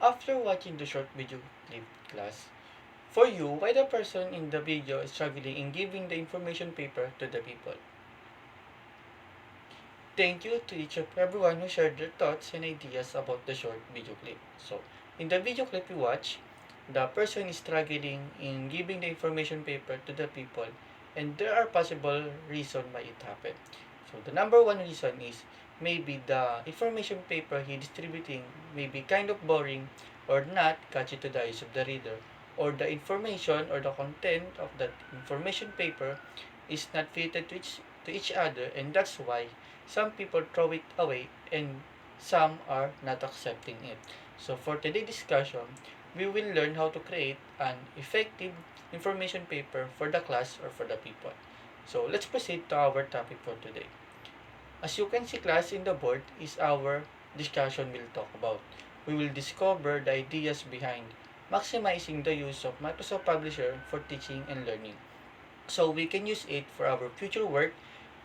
After watching the short video clip class, for you, why the person in the video is struggling in giving the information paper to the people? Thank you to each of everyone who shared their thoughts and ideas about the short video clip. So, in the video clip we watch, the person is struggling in giving the information paper to the people, and there are possible reasons why it happened. So, the number one reason is maybe the information paper he distributing may be kind of boring or not catchy to the eyes of the reader, or the information or the content of that information paper is not fitted to each other, and that's why some people throw it away and some are not accepting it. So for today's discussion, we will learn how to create an effective information paper for the class or for the people. So let's proceed to our topic for today. As you can see, class, in the board is our discussion we'll talk about. We will discover the ideas behind maximizing the use of Microsoft Publisher for teaching and learning. So we can use it for our future work,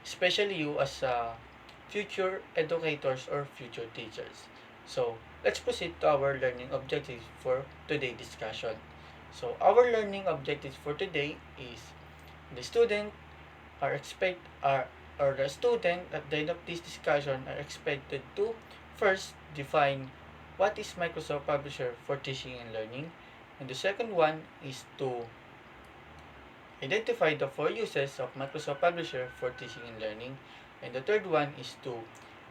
especially you as future educators or future teachers. So let's proceed to our learning objectives for today's discussion. So our learning objectives for today is the student are expect are or the student at the end of this discussion are expected to first define what is Microsoft Publisher for teaching and learning, and the second one is to identify the four uses of Microsoft Publisher for teaching and learning. And the third one is to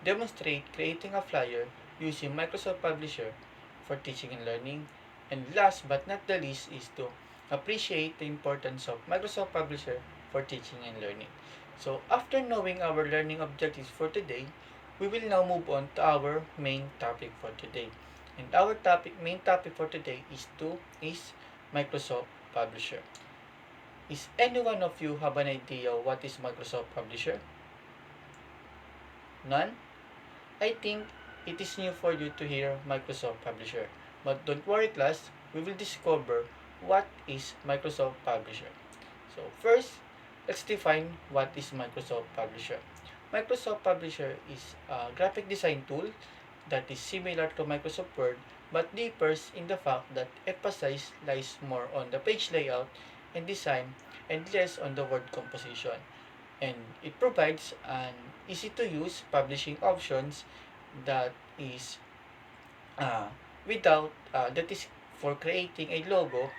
demonstrate creating a flyer using Microsoft Publisher for teaching and learning. And last but not the least is to appreciate the importance of Microsoft Publisher for teaching and learning. So after knowing our learning objectives for today, we will now move on to our main topic for today. And our main topic for today is Microsoft Publisher. Is any one of you have an idea what is Microsoft Publisher? None? I think it is new for you to hear Microsoft Publisher. But don't worry, class, we will discover what is Microsoft Publisher. So first, let's define what is Microsoft Publisher. Microsoft Publisher is a graphic design tool that is similar to Microsoft Word but differs in the fact that emphasis lies more on the page layout and design and less on the word composition. And it provides an easy to use publishing options that is uh, that is for creating a logo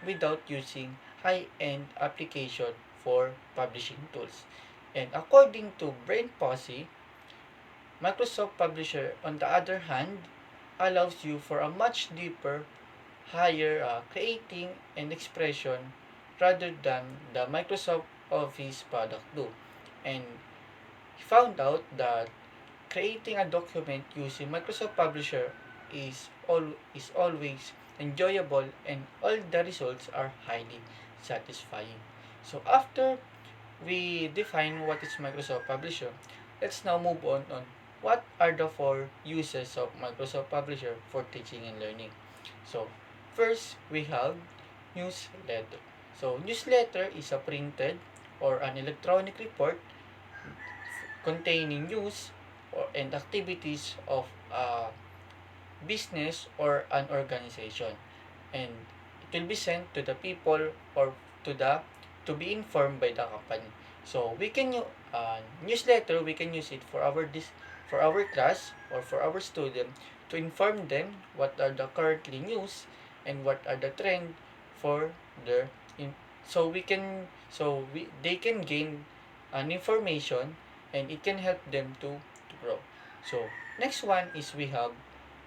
without using high-end application for publishing tools. And according to Brain Posse, Microsoft Publisher, on the other hand, allows you for a much deeper, higher creating and expression rather than the Microsoft Office product do. And he found out that creating a document using Microsoft Publisher is always enjoyable and all the results are highly satisfying. So after we define what is Microsoft Publisher, let's now move on what are the four uses of Microsoft Publisher for teaching and learning. So first we have newsletter. So newsletter is a printed or an electronic report containing news and activities of a business or an organization, and it will be sent to the people or to the to be informed by the company. So we can use newsletter. We can use it for for our class or for our student to inform them what are the currently news and what are the trend for their in so we can so we they can gain an information and it can help them to grow. So next one is we have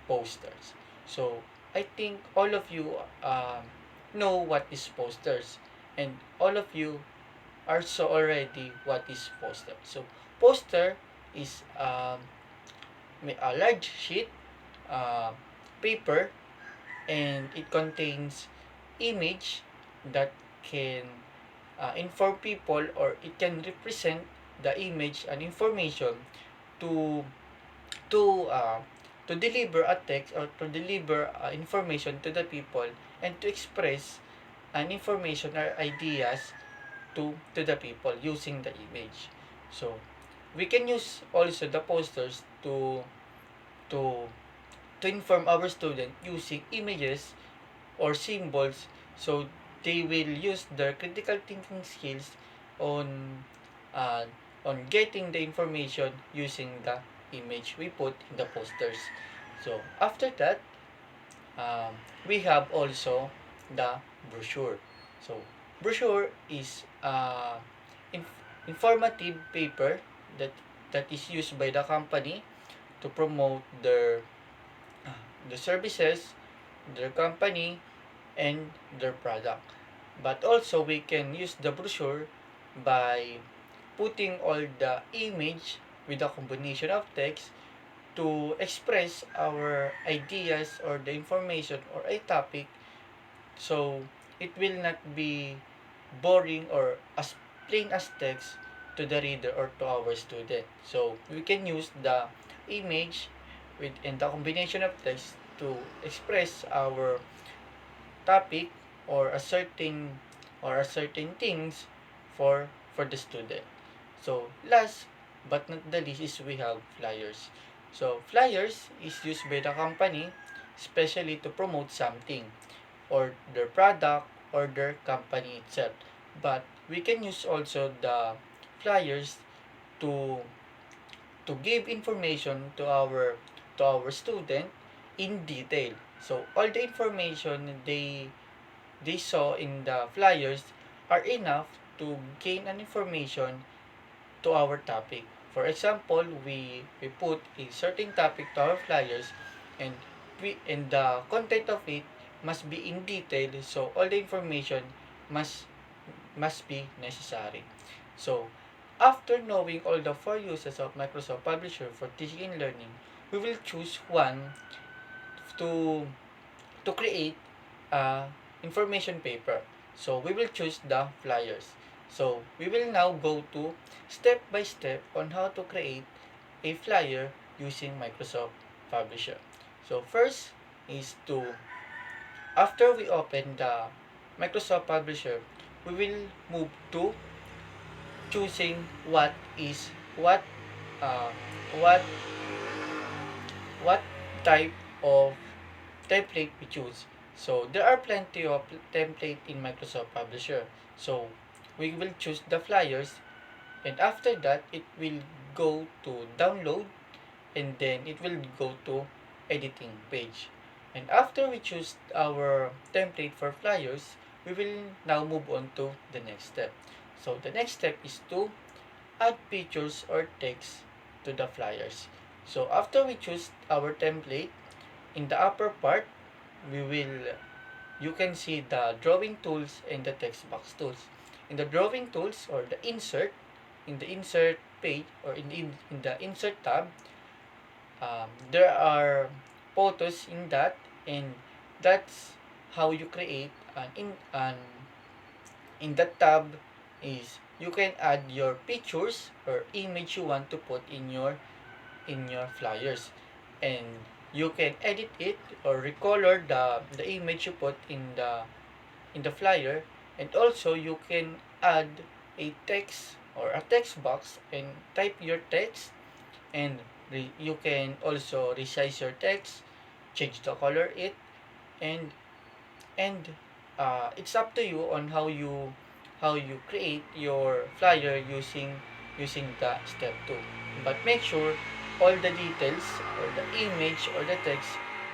posters. So I think all of you know what is posters, and all of you are so already what is poster. So poster is a large sheet uh, paper, and it contains image that can inform people, or it can represent the image and information to to uh, to deliver a text or to deliver information to the people and to express an information or ideas to the people using the image. So we can use also the posters to to inform our student using images or symbols, so they will use their critical thinking skills on uh, on getting the information using the image we put in the posters. So after that, um, we have also the brochure. So brochure is informative paper that is used by the company to promote the services, their company, and their product. But also we can use the brochure by putting all the image with a combination of text to express our ideas or the information or a topic, so it will not be boring or as plain as text to the reader or to our student. So we can use the image with and the combination of text to express our topic or a certain things for the student. So last but not the least is we have flyers. So flyers is used by the company especially to promote something or their product or their company itself. But we can use also the flyers to give information to our student in detail. So all the information they saw in the flyers are enough to gain an information to our topic. For example, we put a certain topic to our flyers, and the content of it must be in detail, so all the information must be necessary. So after knowing all the four uses of Microsoft Publisher for teaching and learning, we will choose one to create a information paper. So we will choose the flyers. So we will now go to step by step on how to create a flyer using Microsoft Publisher. So first is to, after we open the Microsoft Publisher, we will move to choosing what uh, what what type of template we choose. So there are plenty of template in Microsoft Publisher. So we will choose the flyers, and after that it will go to download, and then it will go to editing page. And after we choose our template for flyers, we will now move on to the next step. So the next step is to add pictures or text to the flyers. So after we choose our template, in the upper part, we will you can see the drawing tools and the text box tools. In the drawing tools or the insert, in the insert page or in the insert tab, there are photos in that, and that's how you create an in that tab is you can add your pictures or image you want to put in your flyers, and you can edit it or recolor the image you put in the flyer, and also you can add a text or a text box and type your text, and you can also resize your text, change the color it, and it's up to you on how you create your flyer using the step 2. But make sure all the details or the image or the text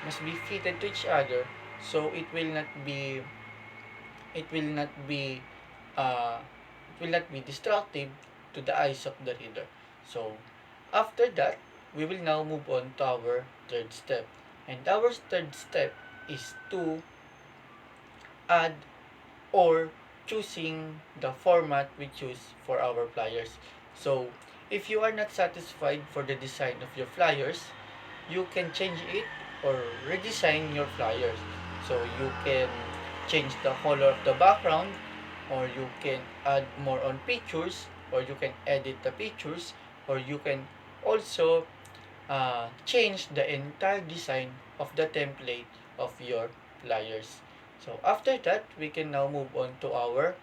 must be fitted to each other, so it will not be uh, it will not be destructive to the eyes of the reader. So after that, we will now move on to our third step. And our third step is to add or choosing the format we choose for our flyers. So if you are not satisfied for the design of your flyers, you can change it or redesign your flyers. So you can change the color of the background, or you can add more on pictures, or you can edit the pictures, or you can also change the entire design of the template of your flyers. So after that, we can now move on to our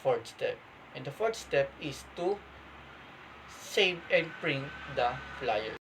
fourth step. And the fourth step is to save and print the flyers.